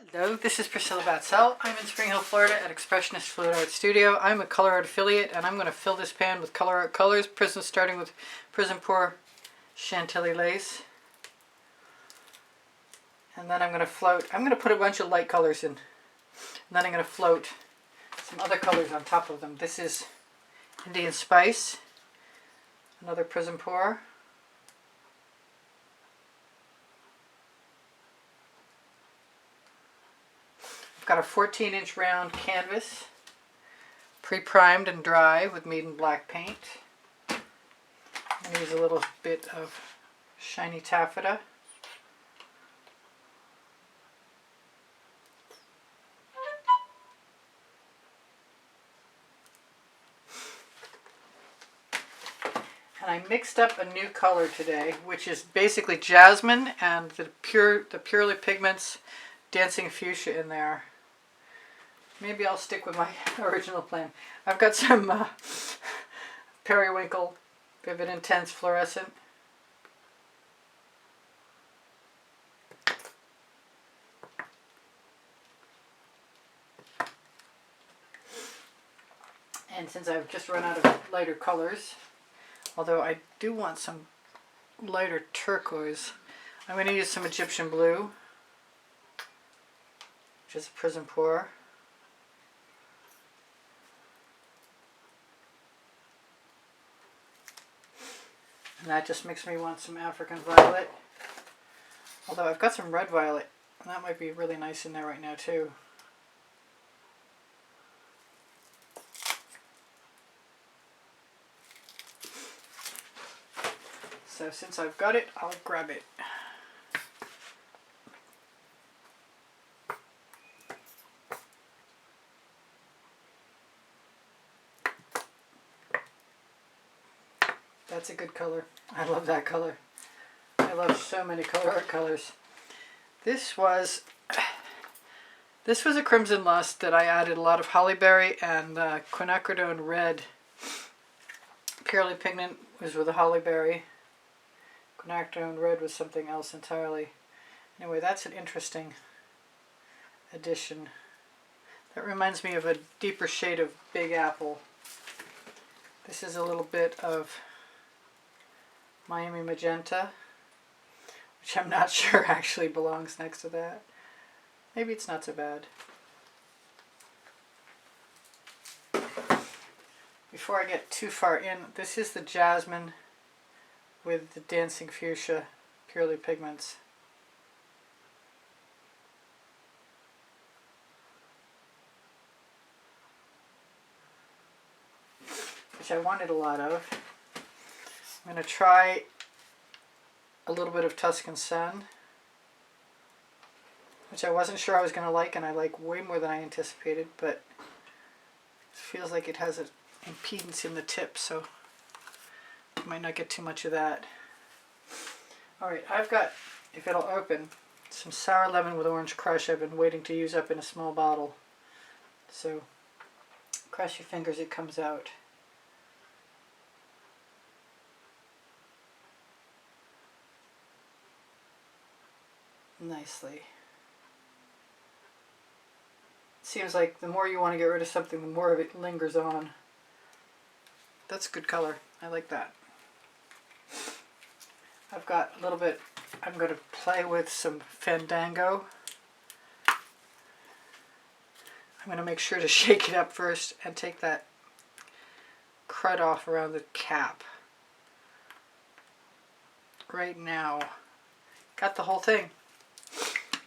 Hello, this is Priscilla Batzell. I'm in Spring Hill, Florida at Expressionist Fluid Art Studio. I'm a Color Art affiliate and I'm going to fill this pan with Color Art colors, Prism, starting with Prism Pour Chantilly lace. And then I'm going to put a bunch of light colors in. And then I'm going to float some other colors on top of them. This is Indian Spice, another Prism Pour. Got a 14-inch round canvas, pre-primed and dry with Mead & Black paint. I'm going to use a little bit of shiny taffeta. And I mixed up a new color today, which is basically jasmine and the Purely Pigments Dancing Fuchsia in there. Maybe I'll stick with my original plan. I've got some Periwinkle Vivid Intense Fluorescent. And since I've just run out of lighter colors, although I do want some lighter turquoise, I'm going to use some Egyptian blue, which is a Prism Pour. And that just makes me want some African violet. Although I've got some red violet, and that might be really nice in there right now too. So since I've got it, I'll grab it. That's a good color. I love that color. I love so many Color Art colors. This was a Crimson Lust that I added a lot of Hollyberry and quinacridone red. Purely Pigment was with a Hollyberry. Quinacridone red was something else entirely. Anyway, that's an interesting addition. That reminds me of a deeper shade of Big Apple. This is a little bit of Miami Magenta, which I'm not sure actually belongs next to that. Maybe it's not so bad. Before I get too far in, this is the Jasmine with the Dancing Fuchsia Purely Pigments. Which I wanted a lot of. I'm going to try a little bit of Tuscan Sun, which I wasn't sure I was going to like, and I like way more than I anticipated, but it feels like it has an impedance in the tip, so I might not get too much of that. Alright, I've got, if it'll open, some Sour Lemon with Orange Crush I've been waiting to use up in a small bottle. So, cross your fingers it comes out. Nicely. Seems like the more you want to get rid of something, the more of it lingers on. That's a good color. I like that. I've got a little bit, I'm going to play with some Fandango. I'm going to make sure to shake it up first and take that crud off around the cap. Right now. Got the whole thing.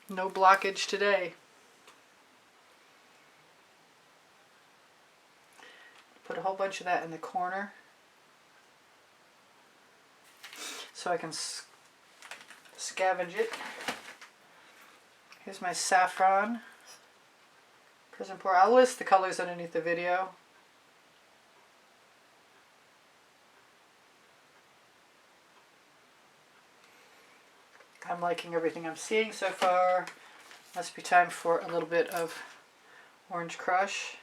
No blockage today. Put a whole bunch of that in the corner so I can scavenge it. Here's my saffron Prism Pour. I'll list the colors underneath the video. I'm liking everything I'm seeing so far. Must be time for a little bit of Orange Crush.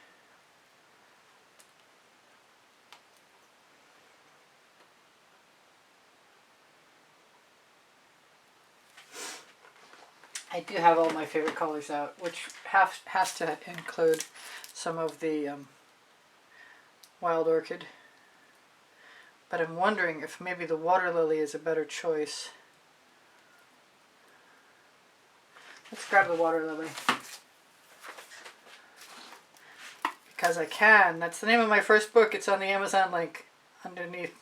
I do have all my favorite colors out, which has to include some of the Wild Orchid. But I'm wondering if maybe the Water Lily is a better choice. Let's grab the Water Lily. Because I can. That's the name of my first book. It's on the Amazon link underneath,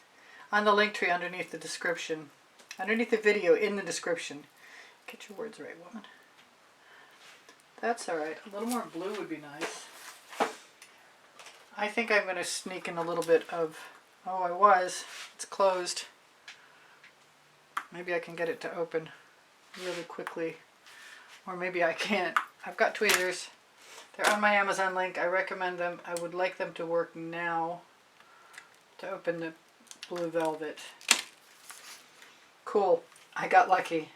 on the link tree underneath the description. Underneath the video in the description. Get your words right, woman. That's alright. A little more blue would be nice. I think I'm going to sneak in a little bit of... Oh, I was. It's closed. Maybe I can get it to open really quickly. Or maybe I can't. I've got tweezers. They're on my Amazon link. I recommend them. I would like them to work now to open the blue velvet. Cool. I got lucky.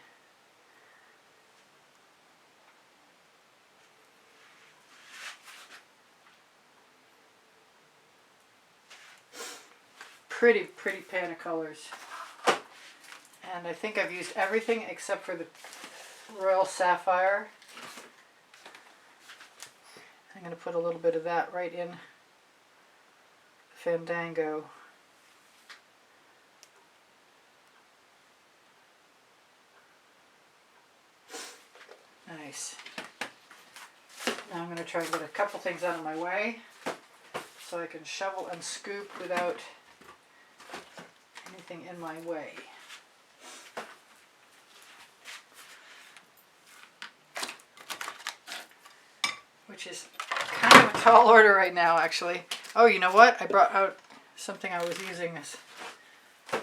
Pretty, pretty pan of colors. And I think I've used everything except for the Royal Sapphire. I'm going to put a little bit of that right in Fandango. Nice. Now I'm going to try and get a couple things out of my way so I can shovel and scoop without anything in my way. Which is kind of a tall order right now, actually. Oh, you know what? I brought out something I was using as a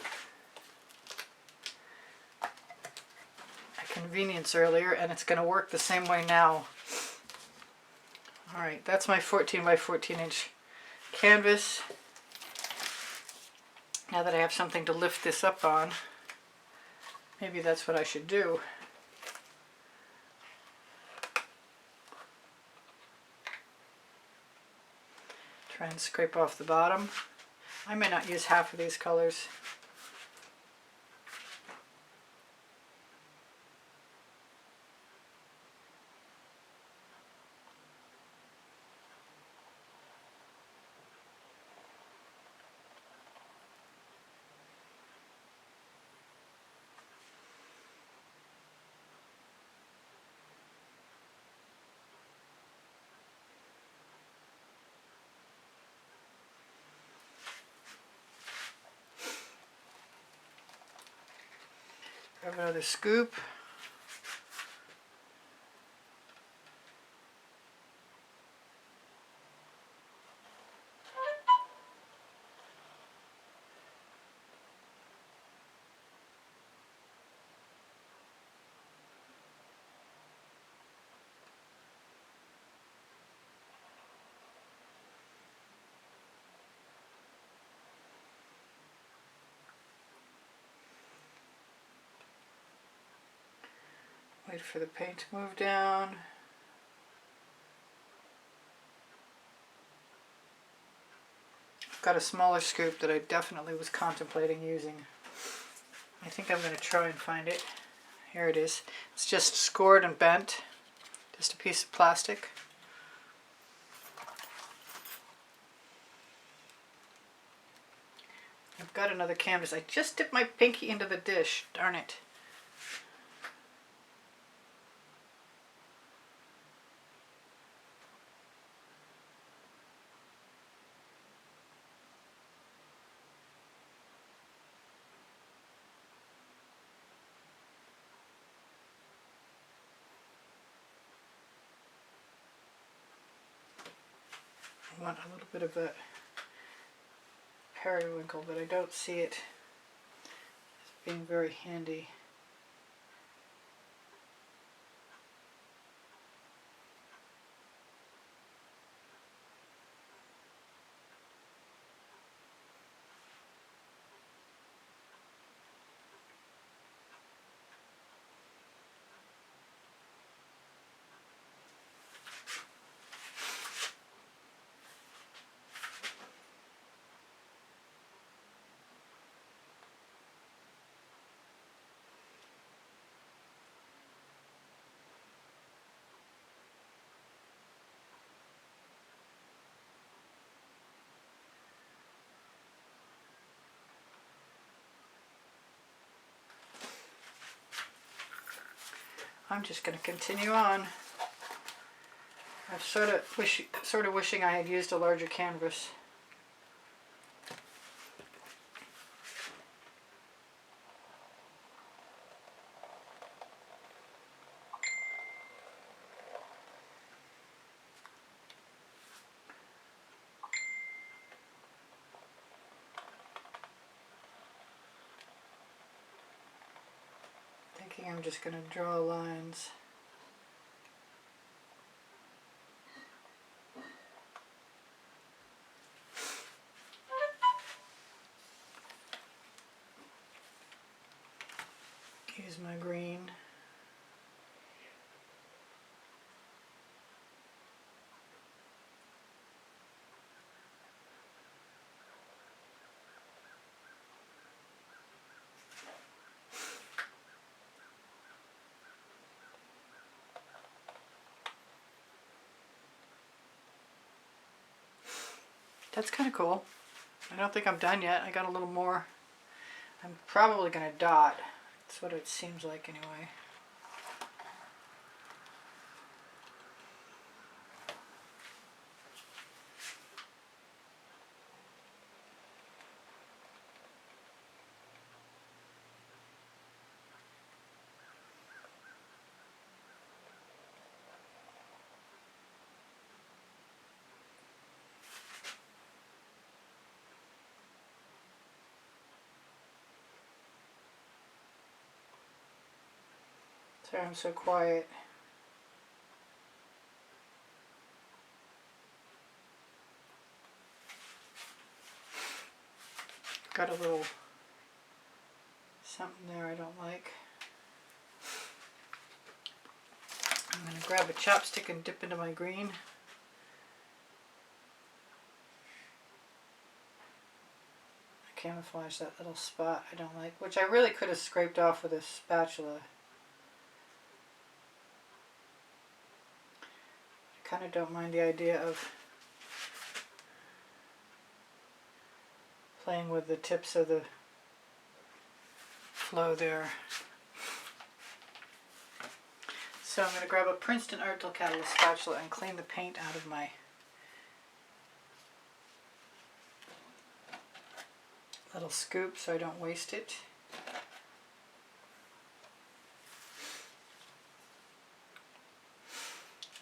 convenience earlier, and it's going to work the same way now. Alright, that's my 14 by 14 inch canvas. Now that I have something to lift this up on, maybe that's what I should do. Try and scrape off the bottom. I may not use half of these colors. Grab another scoop. Wait for the paint to move down. I've got a smaller scoop that I definitely was contemplating using. I think I'm going to try and find it. Here it is. It's just scored and bent. Just a piece of plastic. I've got another canvas. I just dipped my pinky into the dish. Darn it. I want a little bit of that periwinkle, but I don't see it as being very handy. I'm just going to continue on. I'm sort of wishing I had used a larger canvas. Thinking I'm just going to draw lines. Use my green. That's kind of cool. I don't think I'm done yet. I got a little more. I'm probably going to dot. That's what it seems like anyway. Sorry, I'm so quiet. Got a little something there I don't like. I'm going to grab a chopstick and dip into my green. Camouflage that little spot I don't like, which I really could have scraped off with a spatula. I kind of don't mind the idea of playing with the tips of the flow there. So I'm going to grab a Princeton Art Tool Catalyst spatula and clean the paint out of my little scoop so I don't waste it.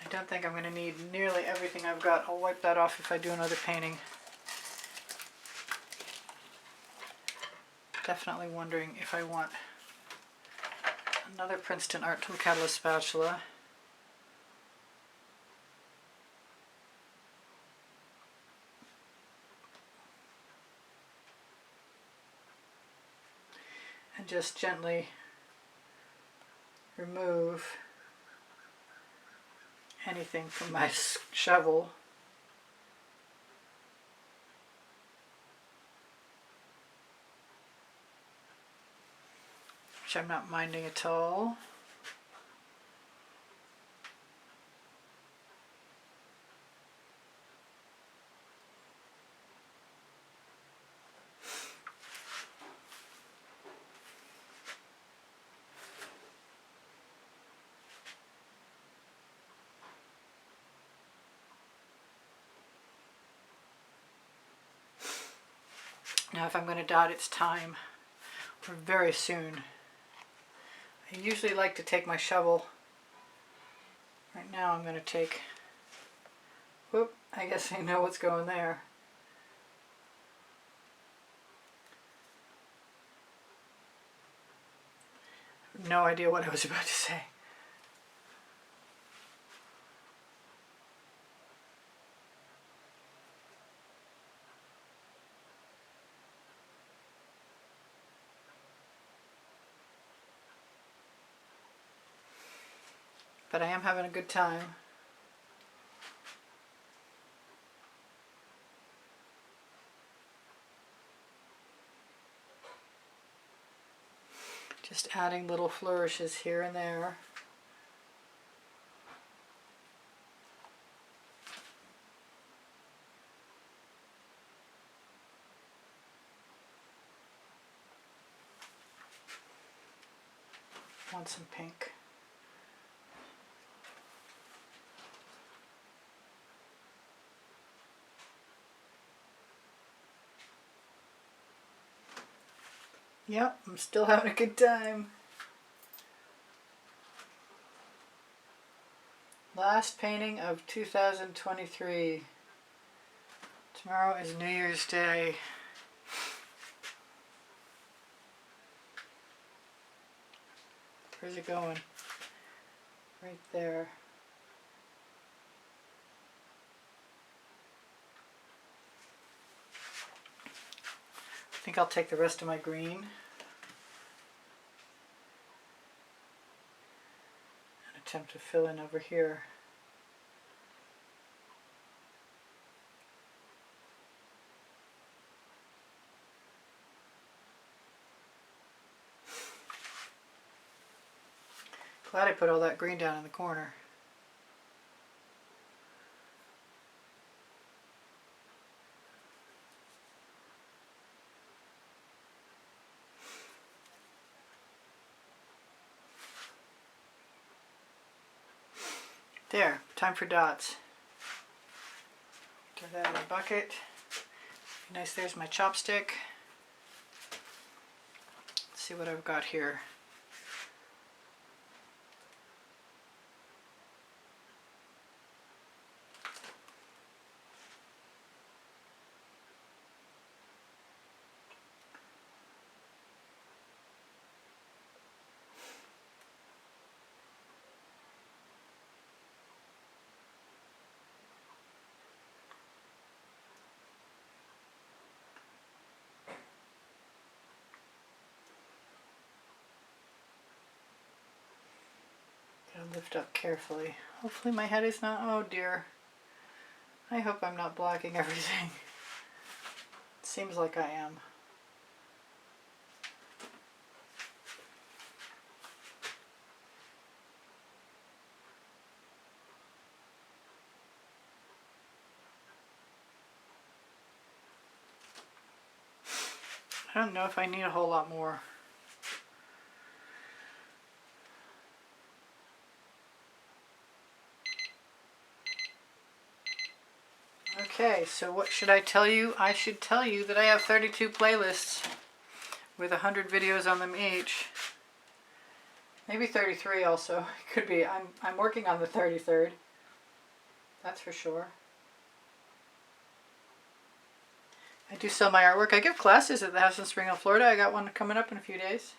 I don't think I'm going to need nearly everything I've got. I'll wipe that off if I do another painting. Definitely wondering if I want another Princeton Art Tool Catalyst spatula. And just gently remove anything from my shovel. Which I'm not minding at all. Now if I'm going to dot, it's time, or very soon. I usually like to take my shovel. Right now I'm going to take, whoop, I guess I know what's going there. I have no idea what I was about to say. But I am having a good time. Just adding little flourishes here and there. Want some pink. Yep, I'm still having a good time. Last painting of 2023. Tomorrow is New Year's Day. Where's it going? Right there. I think I'll take the rest of my green and attempt to fill in over here. Glad I put all that green down in the corner. There, time for dots. Get that in the bucket. Nice, there's my chopstick. Let's see what I've got here. Lift up carefully. Hopefully my head is not, oh dear. I hope I'm not blocking everything. It seems like I am. I don't know if I need a whole lot more. Okay, so what should I tell you? I should tell you that I have 32 playlists with 100 videos on them each. Maybe 33 also. It could be. I'm working on the 33rd. That's for sure. I do sell my artwork. I give classes at the house in Spring Hill, Florida. I got one coming up in a few days.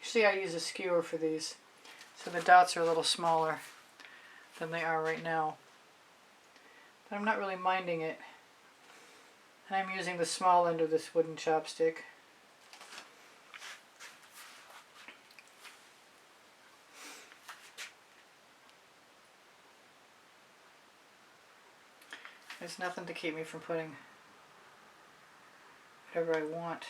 Usually I use a skewer for these, so the dots are a little smaller than they are right now. But I'm not really minding it. And I'm using the small end of this wooden chopstick. There's nothing to keep me from putting whatever I want.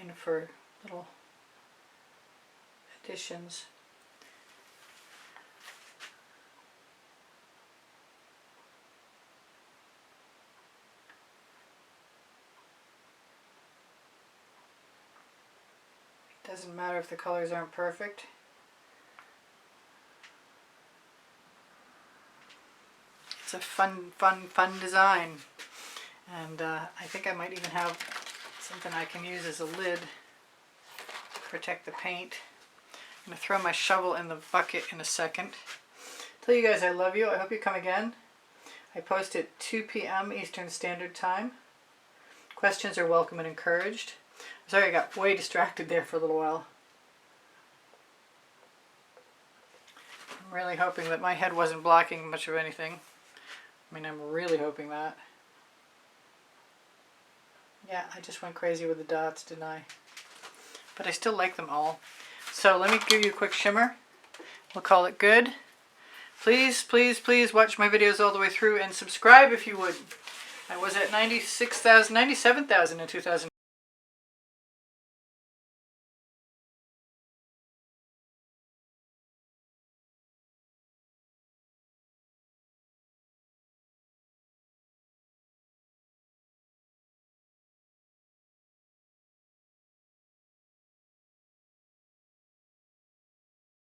In for little additions. It doesn't matter if the colors aren't perfect. It's a fun design. And I think I might even have something I can use as a lid to protect the paint. I'm going to throw my shovel in the bucket in a second. Tell you guys I love you. I hope you come again. I post at 2 p.m. Eastern Standard Time. Questions are welcome and encouraged. Sorry I got way distracted there for a little while. I'm really hoping that my head wasn't blocking much of anything. I mean, I'm really hoping that. Yeah, I just went crazy with the dots, didn't I? But I still like them all. So let me give you a quick shimmer. We'll call it good. Please, please, please watch my videos all the way through and subscribe if you would. I was at 97,000 in 2000.